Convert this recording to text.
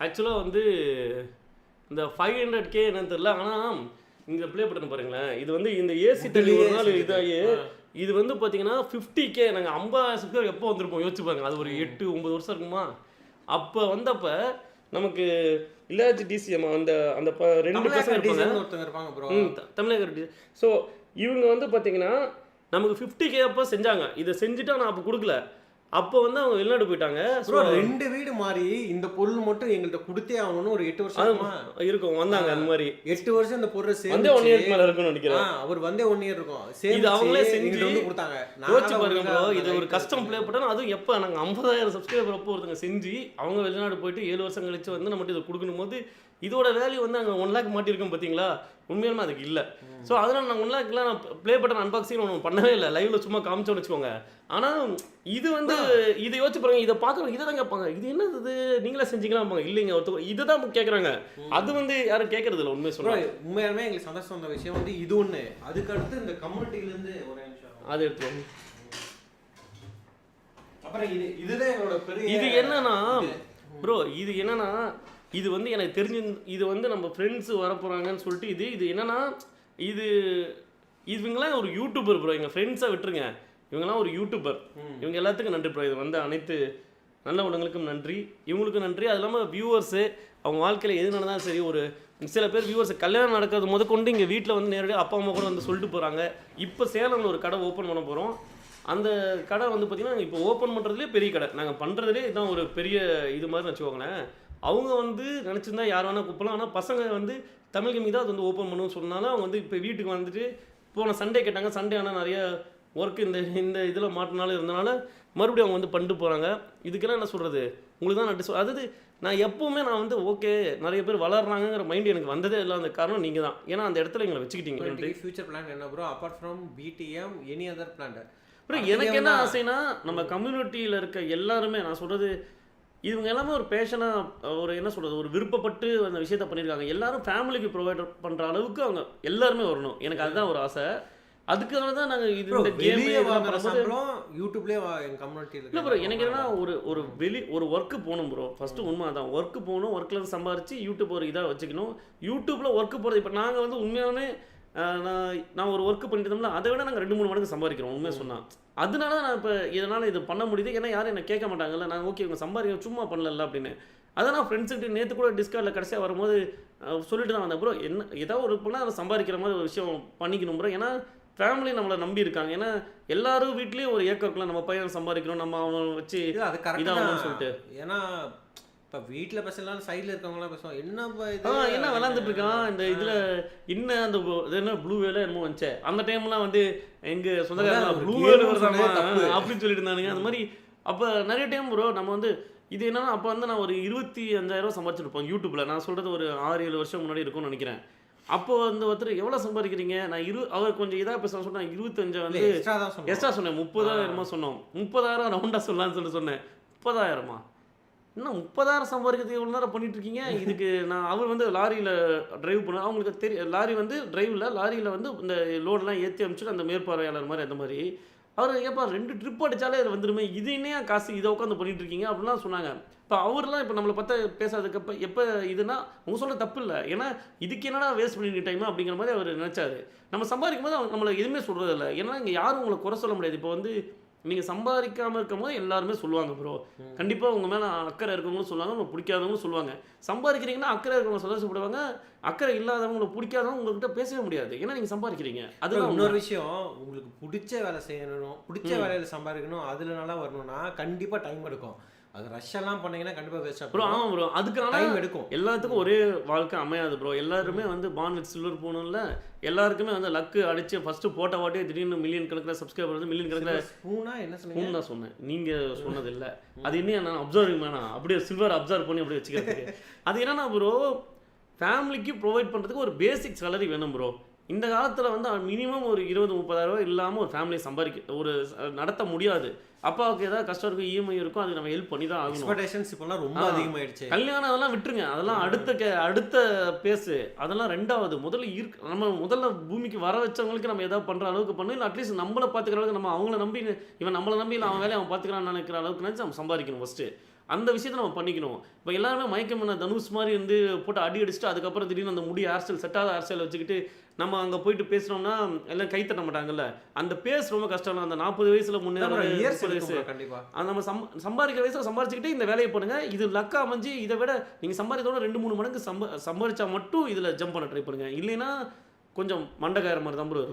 ஆக்சுவலாக வந்து இந்த 500K என்னன்னு தெரியல. ஆனால் இங்கே ப்ளே பண்ண பாருங்களேன், இது வந்து இந்த ஏசி தள்ளி ஒரு நாள் இதாகி இது வந்து பார்த்தீங்கன்னா 50K. நாங்கள் 50,000 சப்ஸ்கிரைபர் எப்போ வந்திருப்போம் யோசிச்சு பாருங்க. அது ஒரு 8-9 வருஷம் இருக்குமா. அப்போ வந்தப்ப நமக்கு இளையராஜா டிசிஎம் அந்த அந்த 2 பசங்க இருப்பாங்க தமிழக. ஸோ இவங்க வந்து பார்த்தீங்கன்னா நமக்கு 50K அப்போ செஞ்சாங்க. இதை செஞ்சுட்டா நான் அப்போ கொடுக்கல. அப்போ வந்து அவங்க வெளிநாடு போயிட்டாங்க. ஸோ 2 வீடு மாறி இந்த பொருள் மட்டும் எங்கள்கிட்ட கொடுத்தே ஆகணும்னு ஒரு 8 வருஷம் இருக்கும் வந்தாங்க. அந்த மாதிரி 8 வருஷம் இந்த பொருள் வந்து 1 இயர் மேல இருக்கும்னு நினைக்கிறேன். அவர் வந்து 1 இயர் இருக்கும். இது அவங்களே செஞ்சு வந்து கொடுத்தாங்க. யோசிச்சு பாருங்க ப்ரோ, இது ஒரு கஸ்டம் ப்ளே பட்டன். அதுவும் எப்போ நாங்கள் 50,000 சப்ஸ்கிரைபர் அப்போ ஒருத்தங்க செஞ்சு அவங்க வெளிநாடு போயிட்டு 7 வருஷம் கழிச்சு வந்து நம்மகிட்ட இதை கொடுக்கணும் போது இதோட வேல்யூ வந்து அங்கே 1 lakh மாட்டிருக்கோம் பார்த்தீங்களா. உண்மையாலுமே அதுக்கு இல்லை. ஸோ அதனால் நான் 1 lakh நான் ப்ளே பட்டன் அன்பாக்சிங் ஒன்று பண்ணவே இல்லை. லைவ்ல சும்மா காமிச்சோன்னு வச்சுக்கோங்க. ஆனால் இது வந்து இதை யோசிச்சு பாருங்க, இதை பார்க்குறவங்க இதை தான் கேட்பாங்க, இது என்னது இது நீங்களே செஞ்சீங்களா. இல்லைங்க ஒருத்தர் இதை தான் கேட்குறாங்க. அது வந்து யாரும் கேட்கறது இல்லை. உண்மையை சொல்கிறேன். உண்மையாலுமே எங்களுக்கு சந்தோஷம் வந்த விஷயம் வந்து இது ஒன்று. அதுக்கு அடுத்து இந்த கம்யூனிட்டிலேருந்து ஒரு நிமிஷம் அது எடுத்து அப்புறம் இதுதான் எங்களோட பெரிய இது என்னன்னா ப்ரோ, இது என்னன்னா இது வந்து எனக்கு தெரிஞ்சு இது வந்து நம்ம ஃப்ரெண்ட்ஸு வரப்போகிறாங்கன்னு சொல்லிட்டு இது என்னன்னா இவங்களாம் ஒரு யூடியூபர் ப்ரோ. எங்கள் ஃப்ரெண்ட்ஸாக விட்டுருங்க, இவங்கெல்லாம் ஒரு யூடியூபர். இவங்க எல்லாத்துக்கும் நன்றி ப்ரோ. இது வந்து அனைத்து நல்லவங்களுக்கும் நன்றி, இவங்களுக்கும் நன்றி. அது இல்லாமல் வியூவர்ஸு அவங்க வாழ்க்கையில் எது நடந்தாலும் சரி, ஒரு சில பேர் வியூவர்ஸ் கல்யாணம் நடக்கிறது முதற்கொண்டு இங்கே வீட்டில் வந்து நேரடியாக அப்பா அம்மா கூட வந்து சொல்லிட்டு போகிறாங்க. இப்போ சேலமில் ஒரு கடை ஓப்பன் பண்ண போகிறோம். அந்த கடை வந்து பார்த்திங்கன்னா இப்போ ஓப்பன் பண்ணுறதுலேயே பெரிய கடை. நாங்கள் பண்ணுறதுலேயே இதுதான் ஒரு பெரிய இது மாதிரி வச்சுக்கோங்களேன். அவங்க வந்து நினச்சிருந்தா யார் வேணால் கூப்பிடலாம். ஆனால் பசங்க வந்து தமிழ் கம்மி தான் அது வந்து ஓப்பன் பண்ணுன்னு சொன்னாலும் அவங்க வந்து இப்போ வீட்டுக்கு வந்துட்டு போன சண்டே கேட்டாங்க. சண்டே ஆனால் நிறைய ஒர்க்கு இந்த இதில் மாட்டினாலும் இருந்தனால மறுபடியும் அவங்க வந்து பண்ணிட்டு போகிறாங்க. இதுக்கெல்லாம் என்ன சொல்கிறது, உங்களுக்கு தான் நட்டு அதாவது நான் எப்போவுமே நான் வந்து ஓகே நிறைய பேர் வளர்றாங்கிற மைண்ட் எனக்கு வந்ததே இல்லை. அந்த காரணம் நீங்கள் தான். ஏன்னா அந்த இடத்துல எங்களை வச்சுக்கிட்டீங்க. ஃபியூச்சர் பிளான் என்ன bro apart from BTM any other plan? அப்புறம் எனக்கு என்ன ஆசைன்னா நம்ம கம்யூனிட்டியில் இருக்க எல்லாருமே நான் சொல்கிறது இவங்க எல்லாமே ஒரு பேஷனாக ஒரு என்ன சொல்கிறது ஒரு விருப்பப்பட்டு அந்த விஷயத்த பண்ணியிருக்காங்க. எல்லாரும் ஃபேமிலிக்கு ப்ரொவைட் பண்ணுற அளவுக்கு அவங்க எல்லாருமே வரணும். எனக்கு அதுதான் ஒரு ஆசை. அதுக்காக தான் நாங்கள் இது இந்த கேம் யூடியூப்லேயே எங்கள் கம்யூனிட்டியில் இல்லை ப்ரோ. எனக்கு என்னன்னா ஒரு ஒர்க்கு போகணும் ப்ரோ. ஃபஸ்ட்டு உண்மை அதான், ஒர்க்கு போகணும். ஒர்க்கில் சம்பாரித்து யூடியூப் ஒரு இதாக வச்சுக்கணும். யூடியூப்பில் ஒர்க்கு போகிறது இப்போ நாங்கள் வந்து உண்மையாலுமே நான் ஒரு ஒர்க்கு பண்ணிட்டு இருந்தோம்ல, அதை விட நாங்கள் 2-3 மடங்கு சம்பாதிக்கிறோம் உண்மையாக சொன்னால். அதனால தான் நான் இப்போ இதனால் இது பண்ண முடியுது. ஏன்னா யாரும் என்ன கேட்க மாட்டாங்கல்ல. நான் ஓகே இவங்க சம்பாதிக்க சும்மா பண்ணல அப்படின்னு. அதான் நான் ஃப்ரெண்ட்ஸுக்கிட்ட நேற்று கூட டிஸ்கார்டில் கடைசியாக வரும்போது சொல்லிட்டு தான் வந்தேன் ப்ரோ. என்ன ஏதாவது ஒரு பண்ணால் அதை சம்பாதிக்கிற மாதிரி ஒரு விஷயம் பண்ணிக்கணும் ப்ரோ. ஏன்னா ஃபேமிலி நம்மளை நம்பி இருக்காங்க. ஏன்னா எல்லாரும் வீட்லேயும் ஒரு ஏக்கம் இருக்கலாம், நம்ம பையன் சம்பாதிக்கணும், நம்ம அவனை வச்சு அது கரெக்டாக சொல்லிட்டு. ஏன்னா இப்போ வீட்டில் பேசலாம், சைடில் இருக்கவங்களாம் பேசுவோம் என்ன விளாண்டுட்டு இருக்கான் இந்த இதில் இன்னும் அந்த இது என்ன ப்ளூ வேலை என்னமோ வந்துச்சு அந்த டைம்லாம் வந்து எங்கள் சொந்தக்காரங்க ப்ளூ வேலை வருதாங்க அப்படின்னு சொல்லிட்டு இருந்தானுங்க. அந்த மாதிரி அப்போ நிறைய டைம் ப்ரோ நம்ம வந்து இது என்னன்னா அப்போ வந்து நான் ஒரு 25,000 சம்பாதிச்சிருப்போம் யூடியூப்பில். நான் சொல்கிறது ஒரு 6-7 வருஷம் முன்னாடி இருக்கும்னு நினைக்கிறேன். அப்போ வந்து ஒருத்தர் எவ்வளோ சம்பாதிக்கிறீங்க, நான் அவர் கொஞ்சம் இதாக பேச சொன்னேன். 25 வந்து எக்ஸ்ட்ரா சொன்னேன். 30,000 சொன்னோம். 30,000 ரவுண்டாக சொல்லலான்னு சொன்னேன். 30,000 இன்னும் 30,000 சம்பாதிக்கிறதுக்கு எவ்வளோ நேரம் பண்ணிட்டு இருக்கீங்க. இதுக்கு நான் அவர் வந்து லாரியில் டிரைவ் பண்ண அவங்களுக்கு தெரியும். லாரி வந்து டிரைவில் லாரியில் வந்து இந்த லோடெலாம் ஏற்றி அனுப்பிச்சுட்டு அந்த மேற்பார்வையாளர் மாதிரி அந்த மாதிரி அவர் ஏப்பா 2 ட்ரிப் அடித்தாலே அதில் வந்துடுமே, இது என்ன காசு இதை உட்காந்து பண்ணிட்டு இருக்கீங்க அப்படிலாம் சொன்னாங்க. இப்போ அவர்லாம் இப்போ நம்மளை பார்த்தா பேசாததுக்கு எப்போ இதுனா உங்க சொல்ல தப்பு இல்லை. ஏன்னா இதுக்கு என்னடா வேஸ்ட் பண்ணிட்டு டைம் அப்படிங்கிற மாதிரி அவர் நினச்சாரு. நம்ம சம்பாதிக்கும் போது அவங்க நம்மளை எதுவுமே சொல்கிறது இல்லை. ஏன்னா இங்கே யாரும் உங்களை குறை சொல்ல முடியாது. இப்போ வந்து நீங்கள் சம்பாதிக்காமல் இருக்கும்போது எல்லாருமே சொல்லுவாங்க ப்ரோ. கண்டிப்பாக உங்கள் மேலே அக்கறை இருக்கவங்களும் சொல்லுவாங்க, உங்களுக்கு பிடிக்காதவங்களும் சொல்லுவாங்க. சம்பாதிக்கிறீங்கன்னா அக்கறை இருக்கவங்க சந்தோஷப்படுவாங்க, அக்கறை இல்லாதவங்களை பிடிக்காதவங்க உங்கள்கிட்ட பேசவே முடியாது. ஏன்னா நீங்கள் சம்பாதிக்கிறீங்க. அது இன்னொரு விஷயம், உங்களுக்கு பிடிச்ச வேலை செய்யணும், பிடிச்ச வேலையில் சம்பாதிக்கணும், அதில் நல்லா வரணும்னா கண்டிப்பாக டைம் எடுக்கும். அது ரஷ்ஷெல்லாம் பண்ணீங்கன்னா கண்டிப்பாக வேஸ்ட் ப்ரோ. ஆமாம் ப்ரோ, அதுக்கான டைம் எடுக்கும். எல்லாத்துக்கும் ஒரே வாழ்க்கை அமையாது ப்ரோ. எல்லாருமே வந்து பான் வித் சில்வர் போகணும்ல. எல்லாருக்குமே வந்து லக்கு அடிச்சு ஃபஸ்ட்டு போட்ட வாட்டியே திடீர்னு மில்லியன் கணக்கில் சப்ஸ்கிரைபர் வந்து மில்லியன் கணக்கில் ஸ்பூன் தான் சொன்னேன். நீங்கள் சொன்னது இல்லை. அது இன்னும் நான் அப்சர்விங் வேணாம், அப்படியே சில்வர் அப்சர்வ் பண்ணி அப்படியே வச்சுக்கிறதுக்கு. அது என்னன்னா ப்ரோ, ஃபேமிலிக்கு ப்ரொவைட் பண்ணுறதுக்கு ஒரு பேசிக் சேலரி வேணும் ப்ரோ. இந்த காலத்தில் வந்து மினிமம் ஒரு 20-30,000 இல்லாமல் ஒரு ஃபேமிலியை சம்பாதிக்க ஒரு நடத்த முடியாது. அப்பாவுக்கு ஏதாவது கஷ்டம் இருக்கும், இஎம்ஐ இருக்கும், அது நம்ம ஹெல்ப் பண்ணி தான் ஆகணும். எக்ஸ்பெக்டேஷன்ஸ் இப்போலாம் ரொம்ப அதிகமாகிடுச்சு. கல்யாணம் அதெல்லாம் விட்டுருங்க, அதெல்லாம் அடுத்த பேசு. அதெல்லாம் ரெண்டாவது. முதல்ல பூமிக்கு வர வச்சவங்களுக்கு நம்ம ஏதாவது பண்ணுற அளவுக்கு பண்ணணும். இல்லை அட்லீஸ்ட் நம்மளை பார்த்துக்கிற அளவுக்கு நம்ம அவங்கள நம்பி இவன் நம்மளை நம்பி இல்லை அவன் வேலையை அவன் பார்த்துக்கிறான்னு நினைக்கிற அளவுக்கு நினச்சி நம்ம சம்பாதிக்கணும் ஃபஸ்ட்டு. அந்த விஷயத்தை நம்ம பண்ணிக்கணும். இப்போ எல்லாருமே மயக்கம் பண்ண தனுஷ் மாதிரி வந்து போட்டு அடி அடிச்சுட்டு அதுக்கப்புறம் திடீர்னு அந்த முடி ஹேர் ஸ்டைல் செட்டாத ஹேர் ஸ்டைல் வச்சுக்கிட்டு நம்ம அங்கே போயிட்டு பேசுனோம்னா எல்லாம் கை தட்ட மாட்டாங்கல்ல. அந்த பேஸ் ரொம்ப கஷ்டம். அந்த 40 வயசுல முன்னேற இயர்ஸ் 30 வயசு கண்டிப்பா அது நம்ம சம்பாதிக்கிற வயசுல சம்பாரிச்சுக்கிட்டு இந்த வேலையை பண்ணுங்க. இது லக்கா அமைஞ்சு இதை விட நீங்கள் சம்பாதிக்கிறதோட 2-3 மடங்கு சம்பாதிச்சா மட்டும் இதில் ஜம்ப் பண்ண ட்ரை பண்ணுங்க. இல்லைன்னா கொஞ்சம் மண்டகாயிற மாதிரி தான் ப்ரோ இருக்கும்.